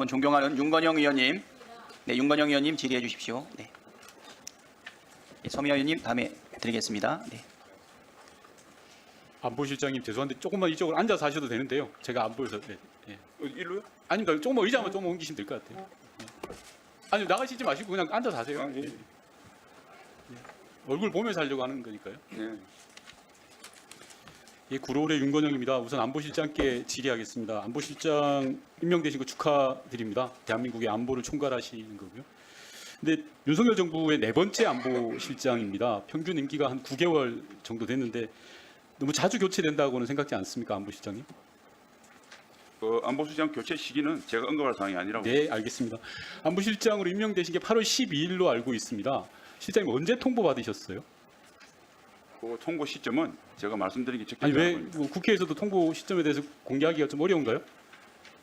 존경하는 윤건영 의원님, 네, 윤건영 의원님 질의해 주십시오. 네. 서미화 의원님 다음에 드리겠습니다. 네. 안보실장님 죄송한데 조금만 이쪽으로 앉아서 하셔도 되는데요. 제가 안 보여서. 네. 네. 일로요? 아닙니다. 조금만 의자만 좀 옮기시면 될 것 같아요. 네. 아니 나가시지 마시고 그냥 앉아서 하세요. 아, 예. 네. 얼굴 보면서 하려고 하는 거니까요. 네. 예, 구로울의 윤건영입니다. 우선 안보실장께 질의하겠습니다. 안보실장 임명되신 거 축하드립니다. 대한민국의 안보를 총괄하시는 거고요. 근데 윤석열 정부의 네 번째 안보실장입니다. 평균 임기가 한 9개월 정도 됐는데 너무 자주 교체된다고는 생각지 않습니까, 안보실장님? 안보실장 교체 시기는 제가 언급할 사항이 아니라고. 네, 알겠습니다. 안보실장으로 임명되신 게 8월 12일로 알고 있습니다. 실장님 언제 통보 받으셨어요? 그 통보 시점은 제가 말씀드리기 아니 왜 적절합니다. 국회에서도 통보 시점에 대해서 공개하기가 좀 어려운가요?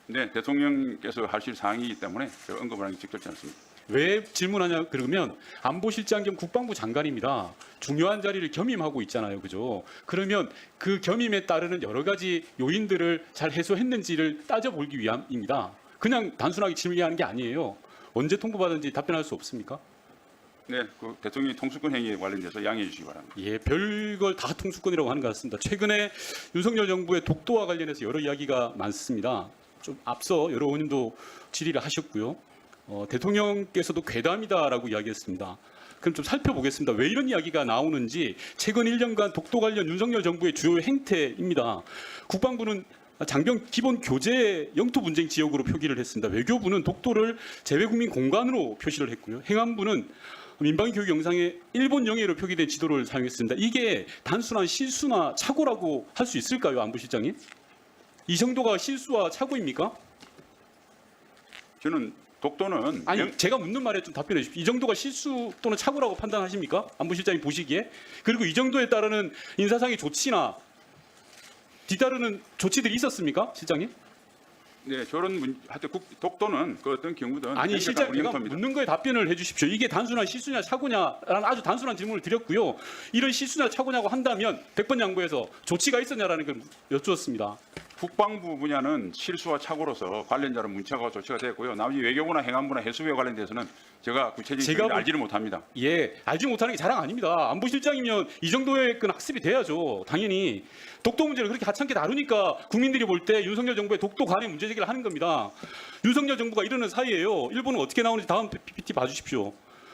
네, 대통령께서 하실 사항이기 때문에 제가 언급을 하기 적절치 않습니다. 왜 질문하냐 그러면 안보실장 겸 국방부 장관입니다. 중요한 자리를 겸임하고 있잖아요. 그죠? 그러면 그 겸임에 따르는 여러 가지 요인들을 잘 해소했는지를 따져보기 위함입니다. 그냥 단순하게 질문하는 게 아니에요. 언제 통보받은지 답변할 수 없습니까? 네, 그 대통령의 통수권 행위에 관련돼서 양해해 주시기 바랍니다. 예, 별걸 다 통수권이라고 하는 것 같습니다. 최근에 윤석열 정부의 독도와 관련해서 여러 이야기가 많습니다. 좀 앞서 여러 의원님도 질의를 하셨고요. 대통령께서도 괴담이다라고 이야기했습니다. 그럼 좀 살펴보겠습니다. 왜 이런 이야기가 나오는지 최근 1년간 독도 관련 윤석열 정부의 주요 행태입니다. 국방부는 장병 기본 교재 영토 분쟁 지역으로 표기를 했습니다. 외교부는 독도를 재외국민 공간으로 표시를 했고요. 행안부는 민방위 교육 영상에 일본 영해로 표기된 지도를 사용했습니다. 이게 단순한 실수나 착오라고 할 수 있을까요, 안보실장님? 이 정도가 실수와 착오입니까? 저는 독도는 아니 제가 묻는 말에 좀 답변해 주십시오. 이 정도가 실수 또는 착오라고 판단하십니까? 안보실장이 보시기에. 그리고 이 정도에 따르는 인사상의 조치나 뒤따르는 조치들이 있었습니까, 실장님? 네, 저런 하여튼 독도는 그 어떤 경우든 아니 실장 제가 영토입니다. 묻는 거에 답변을 해주십시오. 이게 단순한 실수냐 착오냐라는 아주 단순한 질문을 드렸고요. 이런 실수냐 착오냐고 한다면 100번 양보해서 조치가 있었냐라는 걸 여쭈었습니다. 국방부 분야는 실수와 착오로서 관련자로 문체가 조치가 됐고요. 나머지 외교부나 행안부나 해수부에 관련돼서는 제가 구체적인 제가 것을 알지를 못합니다. 예, 알지 못하는 게 자랑 아닙니다. 안보실장이면 이 정도의 그 학습이 돼야죠. 당연히 독도 문제를 그렇게 하찮게 다루니까 국민들이 볼 때 윤석열 정부의 독도 관해 문제 제기를 하는 겁니다. 윤석열 정부가 이러는 사이에요. 일본은 어떻게 나오는지 다음 PPT 봐주십시오.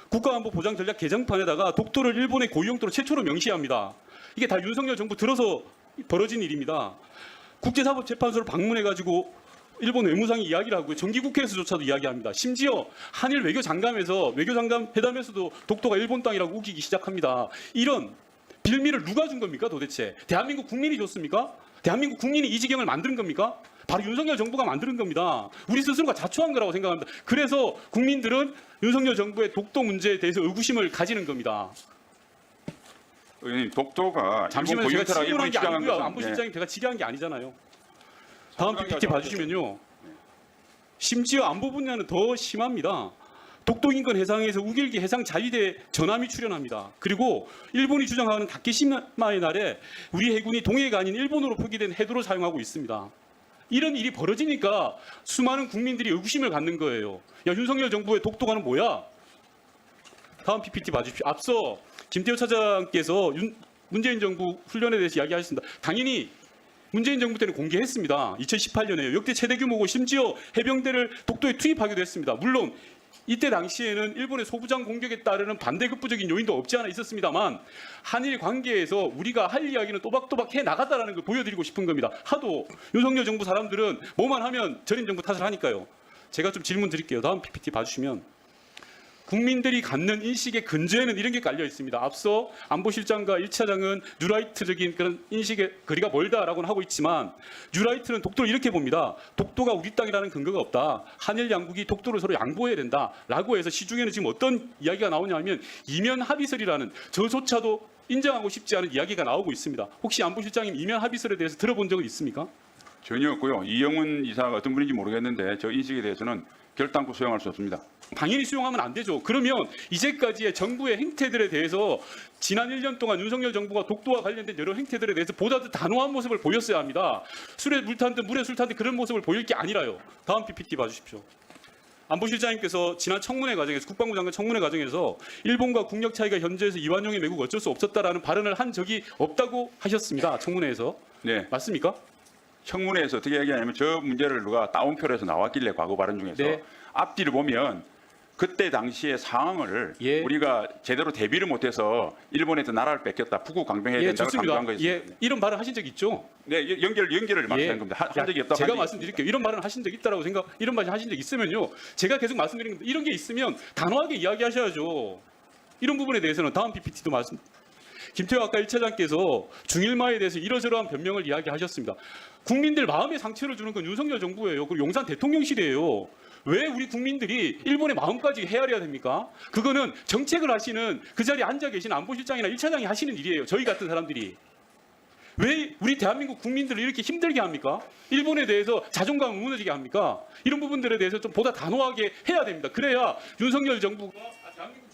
국가안보보장 전략 개정판에다가 독도를 일본의 고유영토로 최초로 명시합니다. 이게 다 윤석열 정부 들어서 벌어진 일입니다. 국제사법재판소를 방문해가지고 일본 외무상이 이야기를 하고요. 정기국회에서조차도 이야기합니다. 심지어 한일 외교장관 회담에서도 독도가 일본 땅이라고 우기기 시작합니다. 이런 빌미를 누가 준 겁니까 도대체? 대한민국 국민이 줬습니까? 대한민국 국민이 이 지경을 만든 겁니까? 바로 윤석열 정부가 만드는 겁니다. 우리 스스로가 자초한 거라고 생각합니다. 그래서 국민들은 윤석열 정부의 독도 문제에 대해서 의구심을 가지는 겁니다. 의원님, 독도가 잠시만요. 제가 일본 질문한 게 주장한 아니고요. 것은 안보실장님 제가 질의한 게 아니잖아요. 다음 PPT 상당히 봐주시면요. 심지어 안보 분야는 더 심합니다. 독도인권 해상에서 우길기 해상 자위대 전함이 출현합니다. 그리고 일본이 주장하는 다케시마의 날에 우리 해군이 동해가 아닌 일본으로 표기된 해도를 사용하고 있습니다. 이런 일이 벌어지니까 수많은 국민들이 의구심을 갖는 거예요. 야, 윤석열 정부의 독도가는 뭐야? 다음 PPT 봐주십시오. 앞서 김태호 차장께서 문재인 정부 훈련에 대해서 이야기하셨습니다. 당연히 문재인 정부 때는 공개했습니다. 2018년에요. 역대 최대 규모고 심지어 해병대를 독도에 투입하기도 했습니다. 물론 이때 당시에는 일본의 소부장 공격에 따르는 반대급부적인 요인도 없지 않아 있었습니다만 한일 관계에서 우리가 할 이야기는 또박또박 해 나갔다라는 걸 보여드리고 싶은 겁니다. 하도 윤석열 정부 사람들은 뭐만 하면 전임 정부 탓을 하니까요. 제가 좀 질문 드릴게요. 다음 PPT 봐주시면 국민들이 갖는 인식의 근저에는 이런 게 깔려 있습니다. 앞서 안보실장과 1차장은 뉴라이트적인 그런 인식의 거리가 멀다라고는 하고 있지만 뉴라이트는 독도를 이렇게 봅니다. 독도가 우리 땅이라는 근거가 없다. 한일 양국이 독도를 서로 양보해야 된다라고 해서 시중에는 지금 어떤 이야기가 나오냐면 이면 합의설이라는 저조차도 인정하고 싶지 않은 이야기가 나오고 있습니다. 혹시 안보실장님 이면 합의설에 대해서 들어본 적은 있습니까? 전혀 없고요. 이영훈 이사가 어떤 분인지 모르겠는데 저 인식에 대해서는 결단코 수용할 수 없습니다. 당연히 수용하면 안 되죠. 그러면 이제까지의 정부의 행태들에 대해서 지난 1년 동안 윤석열 정부가 독도와 관련된 여러 행태들에 대해서 보다 더 단호한 모습을 보였어야 합니다. 술에 물 탄 듯 물에 술 탄 듯 그런 모습을 보일 게 아니라요. 다음 PPT 봐주십시오. 안보실장님께서 지난 청문회 과정에서 국방부 장관 청문회 과정에서 일본과 국력 차이가 현저해서 이완용의 매국 어쩔 수 없었다라는 발언을 한 적이 없다고 하셨습니다. 청문회에서. 네. 맞습니까? 청문회에서 어떻게 얘기하냐면 저 문제를 누가 따옴표로 해서 나왔길래 과거 발언 중에서 네. 앞뒤를 보면 그때 당시의 상황을 예. 우리가 제대로 대비를 못해서 일본에서 나라를 뺏겼다. 북구 강병해야 예, 된다고 좋습니다. 강조한 거였습니다. 예, 이런 발언 하신 적 있죠? 네, 연결을 말씀한 겁니다. 한 적이 없다고 제가 한 적이 말씀드릴게요. 이런 발언 하신 적 있다라고 이런 말씀 하신 적 있으면요. 제가 계속 말씀드리는 겁니다. 이런 게 있으면 단호하게 이야기하셔야죠. 이런 부분에 대해서는 다음 PPT도 말씀. 김태호 아까 1차장께서 중일마에 대해서 이러저러한 변명을 이야기하셨습니다. 국민들 마음에 상처를 주는 건 윤석열 정부예요. 그리고 용산 대통령실이에요. 왜 우리 국민들이 일본의 마음까지 헤아려야 됩니까? 그거는 정책을 하시는 그 자리에 앉아 계신 안보실장이나 1차장이 하시는 일이에요. 저희 같은 사람들이. 왜 우리 대한민국 국민들을 이렇게 힘들게 합니까? 일본에 대해서 자존감을 무너지게 합니까? 이런 부분들에 대해서 좀 보다 단호하게 해야 됩니다. 그래야 윤석열 정부가 대한민국